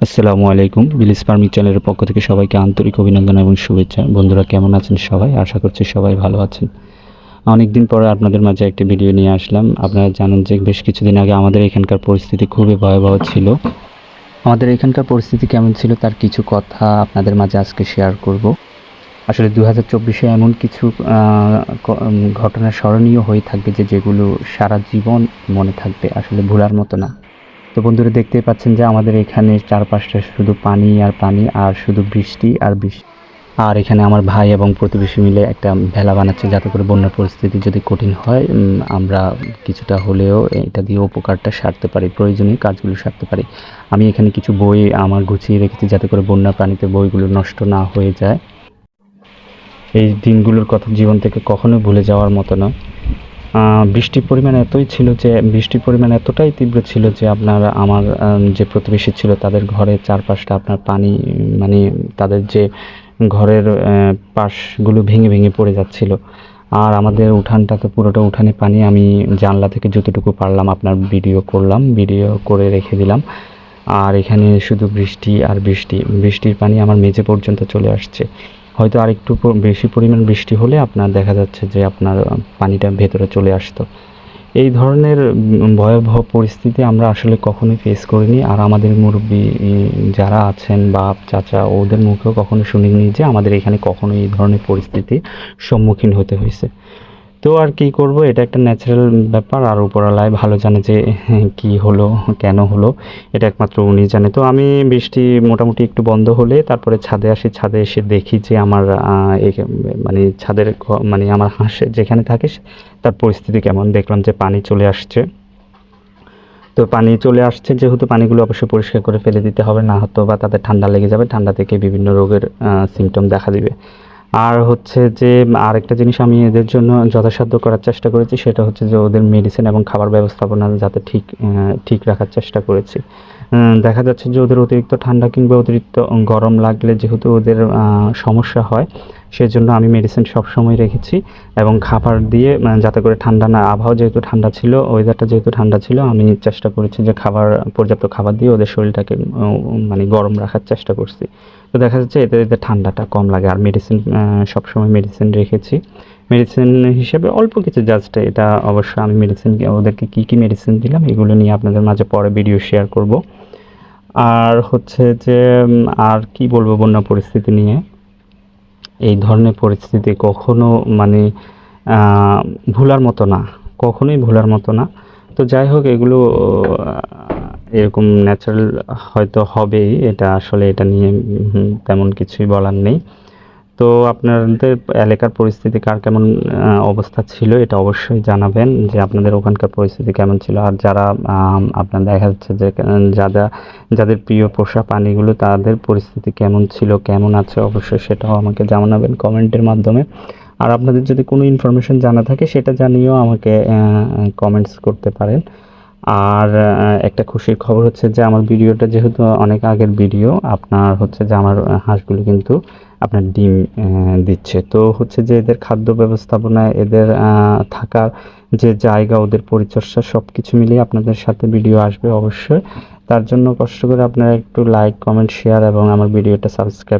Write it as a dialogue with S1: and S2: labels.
S1: আসসালামু আলাইকুম। বিলিস ফার্মিং চ্যানেলের পক্ষ থেকে সবাইকে আন্তরিক অভিনন্দন এবং শুভেচ্ছা। বন্ধুরা কেমন আছেন সবাই? আশা করছি সবাই ভালো আছেন। অনেকদিন পরে আপনাদের মাঝে একটি ভিডিও নিয়ে আসলাম। আপনারা জানেন যে বেশ কিছুদিন আগে আমাদের এখানকার পরিস্থিতি খুবই ভয়াবহ ছিল। আমাদের এখানকার পরিস্থিতি কেমন ছিল তার কিছু কথা আপনাদের মাঝে আজকে শেয়ার করব। আসলে 2024-এ এমন কিছু ঘটনা স্মরণীয় হয়ে থাকবে যেগুলো সারা জীবন মনে থাকবে, আসলে ভোলার মতো না। তো বন্ধুরা দেখতেই পাচ্ছেন যে আমাদের এখানে চারপাশটা শুধু পানি আর পানি, আর শুধু বৃষ্টি আর বৃষ্টি। আর এখানে আমার ভাই এবং প্রতিবেশী মিলে একটা ভেলা বানাচ্ছে যাতে করে বন্যার পরিস্থিতি যদি কঠিন হয় আমরা কিছুটা হলেও এটা দিয়ে উপকারটা সারতে পারি, প্রয়োজনীয় কাজগুলো সারতে পারি। আমি এখানে কিছু বই আমার গুছিয়ে রেখেছি যাতে করে বন্যা পানিতে বইগুলো নষ্ট না হয়ে যায়। এই দিনগুলোর কথা জীবন থেকে কখনোই ভুলে যাওয়ার মতো না। বৃষ্টির পরিমাণ বৃষ্টির পরিমাণ এতটাই তীব্র ছিল যে আমার যে প্রতিবেশী ছিল তাদের ঘরের চারপাশটা আপনার পানি, মানে তাদের যে ঘরের পাশগুলো ভেঙে ভেঙে পড়ে যাচ্ছিল। আর আমাদের উঠানটাতে পুরোটা উঠানে পানি। আমি জানলা থেকে যতটুকু পারলাম আপনার ভিডিও করলাম, ভিডিও করে রেখে দিলাম। আর এখানে শুধু বৃষ্টি আর বৃষ্টি, বৃষ্টির পানি আমার মেঝে পর্যন্ত চলে আসছে। হয়তো আরেকটু বেশি পরিমাণ বৃষ্টি হলে আপনার দেখা যাচ্ছে যে আপনার পানিটা ভেতরে চলে আসতো। এই ধরনের ভয়াবহ পরিস্থিতি আমরা আসলে কখনোই ফেস করিনি। আর আমাদের মুরব্বি যারা আছেন, বাপ, চাচা, ওদের মুখেও কখনো শুনিনি যে আমাদের এখানে কখনো এই ধরনের পরিস্থিতির সম্মুখীন হতে হয়েছে। তো আর কি করব, এটা একটা ন্যাচারাল ব্যাপার। আর উপরওয়ালাই ভালো জানে যে কি হলো, কেন হলো, এটা একমাত্র উনি জানে। তো আমি বৃষ্টি মোটামুটি একটু বন্ধ হলে তারপরে ছাদে আসি। ছাদে এসে দেখি যে আমার মানে ছাদের মানে আমার হাঁস যেখানে থাকে তার পরিস্থিতি কেমন। দেখলাম যে পানি চলে আসছে। তো পানি চলে আসছে যেহেতু পানিগুলো অবশ্যই পরিষ্কার করে ফেলে দিতে হবে, না হতো বা তাদের ঠান্ডা লেগে যাবে, ঠান্ডা থেকে বিভিন্ন রোগের সিমটম দেখা দিবে। আর হচ্ছে যে আরেকটা জিনিস আমি এদের জন্য যথাসাধ্য করার চেষ্টা করেছি, সেটা হচ্ছে যে ওদের মেডিসিন এবং খাবার ব্যবস্থাপনা যাতে ঠিক রাখার চেষ্টা করেছি। দেখা যাচ্ছে যে ওদের অতিরিক্ত ঠান্ডা কিংবা অতিরিক্ত গরম লাগলে যেহেতু ওদের সমস্যা হয়, সেজন্য আমি মেডিসিন সবসময় রেখেছি এবং খাবার দিয়ে যাতে করে ঠান্ডা না, আবহাওয়া যেহেতু ঠান্ডা ছিল, ওয়েদারটা যেহেতু ঠান্ডা ছিল, আমি চেষ্টা করেছি যে পর্যাপ্ত খাবার দিয়ে ওদের শরীরটাকে মানে গরম রাখার চেষ্টা করছি। তো দেখা যাচ্ছে এতে ঠান্ডাটা কম লাগে। আর মেডিসিন সবসময় মেডিসিন রেখেছি। মেডিসিন হিসেবে অল্প কিছু, জাস্ট এটা অবশ্য আমি ওদেরকে কী মেডিসিন দিলাম এগুলো নিয়ে আপনাদের মাঝে পরে ভিডিও শেয়ার করব। আর হচ্ছে যে আর কি বলবো বন্যা পরিস্থিতি নিয়ে, এই ধরনের পরিস্থিতি কখনো মানে ভোলার মতো না, কখনোই ভোলার মতো না। তো যাই হোক, এগুলো এরকম ন্যাচারাল হয়তো হবেই, এটা আসলে এটা নিয়ে তেমন কিছুই বলার নেই। তো আপনাদের এলাকার পরিস্থিতি কার কেমন অবস্থা ছিল এটা অবশ্যই জানাবেন যে আপনাদের ওখানকার পরিস্থিতি কেমন ছিল। আর যারা আপনার দেখা যাচ্ছে যে যাদের প্রিয় পোষা প্রাণীগুলো তাদের পরিস্থিতি কেমন ছিল, কেমন আছে, অবশ্যই সেটাও আমাকে জানাবেন কমেন্টের মাধ্যমে। আর আপনাদের যদি কোনো ইনফরমেশন জানা থাকে সেটা জানিয়েও আমাকে কমেন্টস করতে পারেন। আর একটা খুশির খবর হচ্ছে যে আমার ভিডিওটা যেহেতু অনেক আগের ভিডিও, আপনার হচ্ছে যে আমার হাঁসগুলো কিন্তু আপনার ডিম দিচ্ছে। তো হচ্ছে যে এদের খাদ্য ব্যবস্থাপনা, এদের থাকার যে জায়গা, ওদের পরিচর্যা সব কিছু মিলিয়ে আপনাদের সাথে ভিডিও আসবে অবশ্যই। তার জন্য কষ্ট করে আপনারা একটু লাইক, কমেন্ট, শেয়ার এবং আমার ভিডিওটা সাবস্ক্রাইব